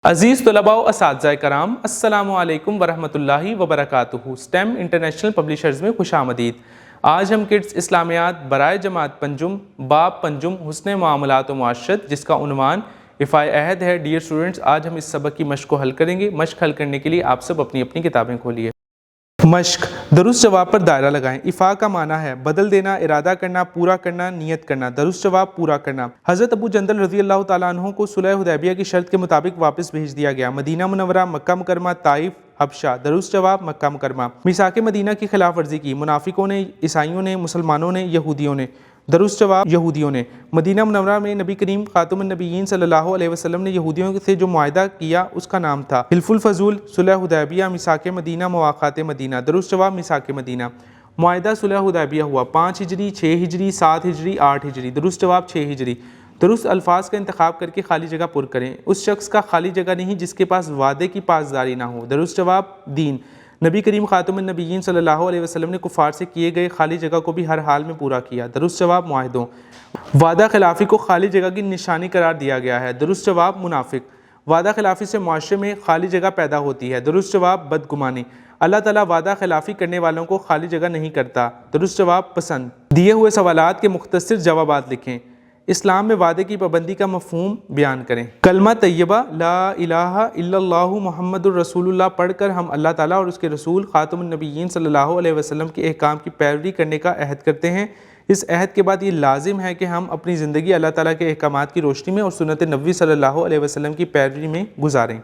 عزیز طلباء و اساتذہ کرام، السلام علیکم ورحمۃ اللہ وبرکاتہ۔ سٹیم انٹرنیشنل پبلیشرز میں خوش آمدید۔ آج ہم کڈز اسلامیات برائے جماعت پنجم باب پنجم حسن معاملات و معاشرت، جس کا عنوان افائے عہد ہے۔ ڈیئر اسٹوڈنٹس، آج ہم اس سبق کی مشق کو حل کریں گے۔ مشق حل کرنے کے لیے آپ سب اپنی اپنی کتابیں کھولیے۔ مشق، درست جواب پر دائرہ لگائیں۔ افا کا معنی ہے بدل دینا، ارادہ کرنا، پورا کرنا، نیت کرنا۔ درست جواب پورا کرنا۔ حضرت ابو جندل رضی اللہ تعالیٰ عنہ کو صلح حدیبیہ کی شرط کے مطابق واپس بھیج دیا گیا۔ مدینہ منورہ، مکہ مکرمہ، طائف، حبشہ۔ درست جواب مکہ مکرمہ۔ میثاق مدینہ کی خلاف ورزی کی، منافقوں نے، عیسائیوں نے، مسلمانوں نے، یہودیوں نے۔ درست جواب یہودیوں نے۔ مدینہ منورہ میں نبی کریم خاتم النبیین صلی اللہ علیہ وسلم نے یہودیوں سے جو معاہدہ کیا اس کا نام تھا حلف الفضول، صلح حدیبیہ، میثاق مدینہ، مواقعات مدینہ۔ درست جواب میثاق مدینہ۔ معاہدہ صلح حدیبیہ ہوا 5 ہجری، 6 ہجری، 7 ہجری، 8 ہجری۔ درست جواب 6 ہجری۔ درست الفاظ کا انتخاب کر کے خالی جگہ پر کریں۔ اس شخص کا خالی جگہ نہیں جس کے پاس وعدے کی پاسداری نہ ہو۔ درست جواب دین۔ نبی کریم خاتم النبیین صلی اللہ علیہ وسلم نے کفار سے کیے گئے خالی جگہ کو بھی ہر حال میں پورا کیا۔ درست جواب معاہدوں۔ وعدہ خلافی کو خالی جگہ کی نشانی قرار دیا گیا ہے۔ درست جواب منافق۔ وعدہ خلافی سے معاشرے میں خالی جگہ پیدا ہوتی ہے۔ درست جواب بدگمانی۔ اللہ تعالیٰ وعدہ خلافی کرنے والوں کو خالی جگہ نہیں کرتا۔ درست جواب پسند۔ دیے ہوئے سوالات کے مختصر جوابات لکھیں۔ اسلام میں وعدے کی پابندی کا مفہوم بیان کریں۔ کلمہ طیبہ لا الہ الا اللہ محمد الرسول اللہ پڑھ کر ہم اللہ تعالیٰ اور اس کے رسول خاتم النبیین صلی اللہ علیہ وسلم کے احکام کی پیروی کرنے کا عہد کرتے ہیں۔ اس عہد کے بعد یہ لازم ہے کہ ہم اپنی زندگی اللہ تعالیٰ کے احکامات کی روشنی میں اور سنت نبوی صلی اللہ علیہ وسلم کی پیروی میں گزاریں۔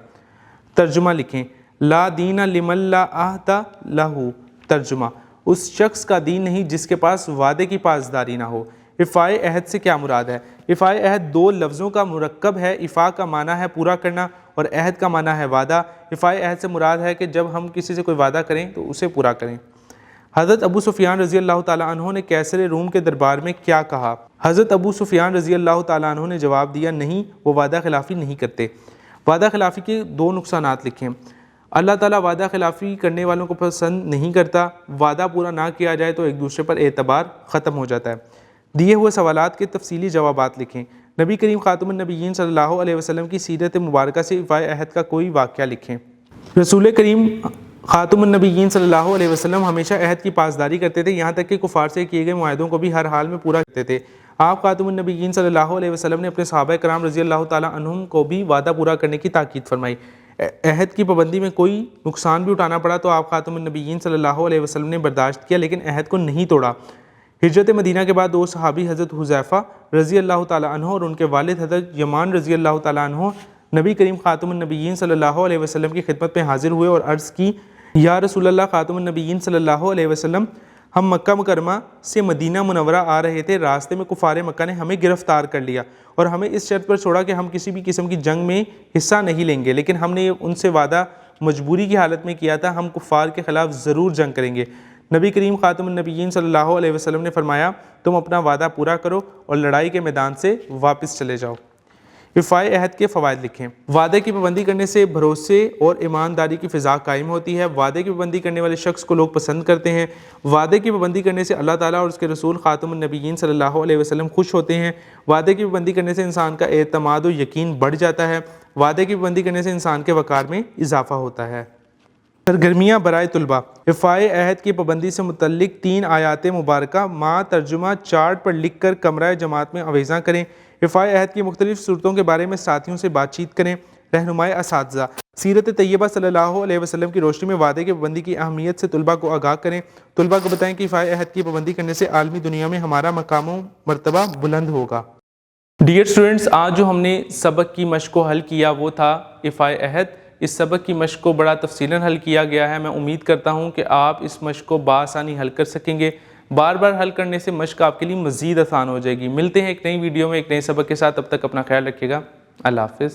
ترجمہ لکھیں۔ لا دین لمن لا عہد لہ۔ ترجمہ، اس شخص کا دین نہیں جس کے پاس وعدے کی پاسداری نہ ہو۔ افائے عہد سے کیا مراد ہے؟ افائے عہد 2 لفظوں کا مرکب ہے۔ افا کا معنی ہے پورا کرنا اور عہد کا معنی ہے وعدہ۔ افائے عہد سے مراد ہے کہ جب ہم کسی سے کوئی وعدہ کریں تو اسے پورا کریں۔ حضرت ابو سفیان رضی اللہ تعالیٰ عنہ نے کیسر روم کے دربار میں کیا کہا؟ حضرت ابو سفیان رضی اللہ تعالیٰ عنہ نے جواب دیا، نہیں، وہ وعدہ خلافی نہیں کرتے۔ وعدہ خلافی کے 2 نقصانات لکھیں۔ اللہ تعالیٰ وعدہ خلافی کرنے والوں کو پسند نہیں کرتا۔ وعدہ پورا نہ کیا جائے تو ایک دوسرے پر اعتبار ختم ہو جاتا ہے۔ دیے ہوئے سوالات کے تفصیلی جوابات لکھیں۔ نبی کریم خاتم النبیین صلی اللہ علیہ وسلم کی سیرت مبارکہ سے افائے عہد کا کوئی واقعہ لکھیں۔ رسول کریم خاتم النبیین صلی اللہ علیہ وسلم ہمیشہ عہد کی پاسداری کرتے تھے، یہاں تک کہ کفار سے کیے گئے معاہدوں کو بھی ہر حال میں پورا کرتے تھے۔ آپ خاتم النبیین صلی اللہ علیہ وسلم نے اپنے صحابہ کرام رضی اللہ تعالیٰ عنہم کو بھی وعدہ پورا کرنے کی تاکید فرمائی۔ عہد کی پابندی میں کوئی نقصان بھی اٹھانا پڑا تو آپ خاتم النبیین صلی اللہ علیہ وسلم نے برداشت کیا، لیکن عہد کو نہیں توڑا۔ ہجرت مدینہ کے بعد 2 صحابی حضرت حذیفہ رضی اللہ تعالیٰ عنہ اور ان کے والد حضرت یمان رضی اللہ تعالیٰ عنہ نبی کریم خاتم النبیین صلی اللہ علیہ وسلم کی خدمت میں حاضر ہوئے اور عرض کی، یا رسول اللہ خاتم النبیین صلی اللہ علیہ وسلم، ہم مکہ مکرمہ سے مدینہ منورہ آ رہے تھے، راستے میں کفار مکہ نے ہمیں گرفتار کر لیا اور ہمیں اس شرط پر چھوڑا کہ ہم کسی بھی قسم کی جنگ میں حصہ نہیں لیں گے، لیکن ہم نے ان سے وعدہ مجبوری کی حالت میں کیا تھا، ہم کفار کے خلاف ضرور جنگ کریں گے۔ نبی کریم خاتم النبیین صلی اللہ علیہ وسلم نے فرمایا، تم اپنا وعدہ پورا کرو اور لڑائی کے میدان سے واپس چلے جاؤ۔ افائے عہد کے فوائد لکھیں۔ وعدے کی پابندی کرنے سے بھروسے اور ایمانداری کی فضا قائم ہوتی ہے۔ وعدے کی پابندی کرنے والے شخص کو لوگ پسند کرتے ہیں۔ وعدے کی پابندی کرنے سے اللہ تعالیٰ اور اس کے رسول خاتم النبیین صلی اللہ علیہ وسلم خوش ہوتے ہیں۔ وعدے کی پابندی کرنے سے انسان کا اعتماد و یقین بڑھ جاتا ہے۔ وعدے کی پابندی کرنے سے انسان کے وقار میں اضافہ ہوتا ہے۔ سرگرمیاں برائے طلباء۔ افائے عہد کی پابندی سے متعلق 3 آیات مبارکہ مع ترجمہ چارٹ پر لکھ کر کمرہ جماعت میں آویزاں کریں۔ افائے عہد کی مختلف صورتوں کے بارے میں ساتھیوں سے بات چیت کریں۔ رہنمائے اساتذہ۔ سیرت طیبہ صلی اللہ علیہ وسلم کی روشنی میں وعدے کی پابندی کی اہمیت سے طلباء کو آگاہ کریں۔ طلباء کو بتائیں کہ افائے عہد کی پابندی کرنے سے عالمی دنیا میں ہمارا مقام و مرتبہ بلند ہوگا۔ ڈیئر اسٹوڈنٹس، آج جو ہم نے سبق کی مشق کو حل کیا وہ تھا افائے عہد۔ اس سبق کی مشق کو بڑا تفصیلاً حل کیا گیا ہے۔ میں امید کرتا ہوں کہ آپ اس مشق کو بآسانی حل کر سکیں گے۔ بار بار حل کرنے سے مشق آپ کے لیے مزید آسان ہو جائے گی۔ ملتے ہیں ایک نئی ویڈیو میں ایک نئے سبق کے ساتھ، تب تک اپنا خیال رکھیے گا۔ اللہ حافظ۔